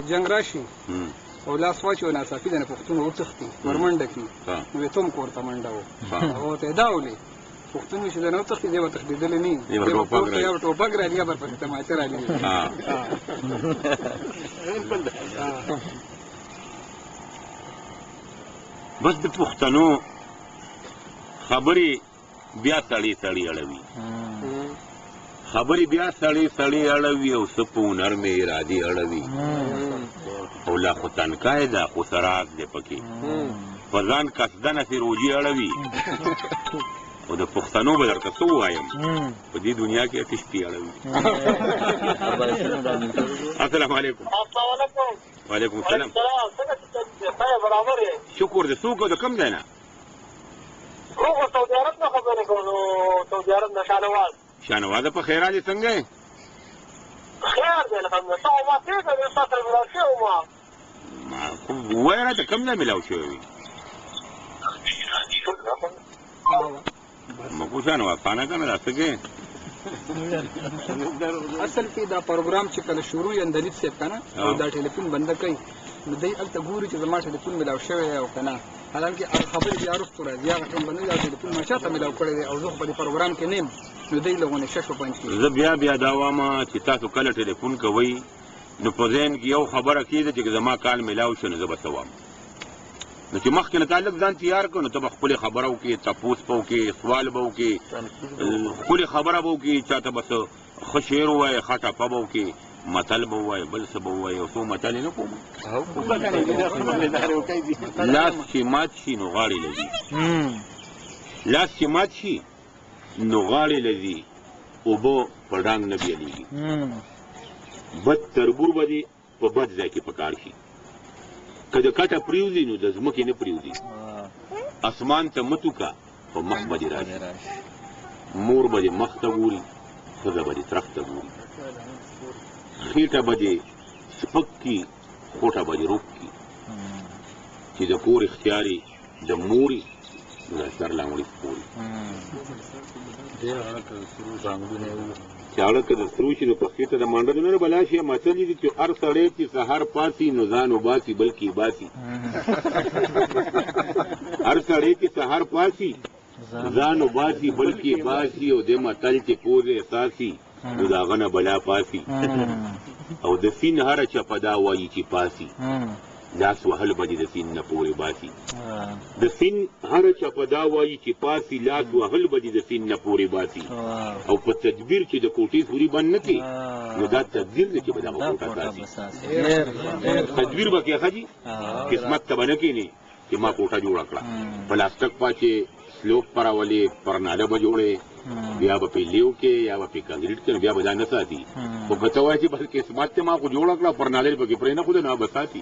جنگ راشي او لاس واچو ناڅاپي د پښتون وڅښتي ورمنډه کی نو ته هم کورته منډه و او ته دا ولې پښتون چې نه وڅښتي دی وته تخدیدل نه یو ټوپک راځي یا پر تماچه راځي بس د پښتنو خبرې بیا سړی سړی اړوي خبرې بیا سړی سړی اړوي او څه په هنر مې ارادې اړوي او لا خو تنکای ده خو سراغ دی پکې په ځان قصدنه سې روجي اړوي او د پښتنو به درته څه ووایم په دې دنیا کې کشتي اړوي السلام علیکم وعلیکم السلام شکر دې څوک د کوم ځای نه سعودي عرب نه خبرې کوم سعودي عرب نه شانوازه په خیر دې څنګه یې خیر دی الحمدلله ته ما څنګه دې سره ملاو شو ما وای راته کوم ځای ملاو شوی وي مکو شانواز خانه کنه راځه کې اصل کې دا پروګرام چې کله شروع یې اندلیت صاحب کنه او دا ټلیفون بند کړي نو دوی هلته ګوري چې زما ټلیفون ملاو شوی او کنه حالانکه خبرې بیا وروسته راځي هغه کوم باندې دا ټلیفون ما چاته ملاو کړی دی او زه په دې پروګرام کې نه یم نو دوی لغونه شش پنځ کې زه بیا دا وایم چې تاسو کله ټلیفون کوئ نو په ذهن کې یو خبره کېده چې زما کال ملاو شو نو زه به څه وایم نو چې مخکې نه تعلق ځان تیار کړو نو ته به خپلې خبره وکړې تپوس به وکړې سوال به وکړې ښکلې خبره به وکړې چاته به څه ښه شعر ووایې ښه ټپه به وکړې متل به ووایې بل څه به ووایې او څو متل یې نه کوم لاس چې مات شي نو غاړې لځي لاس چې مات شي نو غاړې لځي اوبه په ډانګ نه بیلیږي بد تربور به دې په بد ځای کې پکار شي که د کټه پریوځي نو د ځمکې نه پریوځي اسمان ته متو کا په مخ به دې راشي مور به دې مخ ته ګوري ښځه به دې ترخ ته ګوري خېټه به دې سپک کي خوټه به دې روک کي چې د کور اختیاري د موري نو د سر لانګړي سپوري چې اړه که د سرو شي نو پښې ته د مانډلو نه بلا شي متل دي چې هر سړی چې سهار پاسي نو ځان وباسي بلکې باسي هر سړی چې سهار پاسي ځان وباسي بلکې باسي او د متل چې پوز احساسي نو د هغه نه بلا پاسي او د سین هره چپه دا وایي چې پاسي لاس وهل به دې د سین نه پورې باسي د سین هره چپه دا وایي چې پاسي لاس وهل به دې د سین نه پورې باسي او په تدبیر چې د کوټې سوري بند نه کړي نو دا تدبیر دی چې به دغه کوټه ساسي تدبیر به کې ښه قسمت ته به نه کښېنې چې ما کوټه جوړه کړه پلاستک پاچې سلوپ پراولې پرناله به جوړې بیا به پې لیو کې یا به پې کنکریټ کې بیا به دا نه ساتي خو که ته وایې چې بس قسمت ته ما خو جوړه کړه پرناله پکې پرې نه ښوده نو به ساتي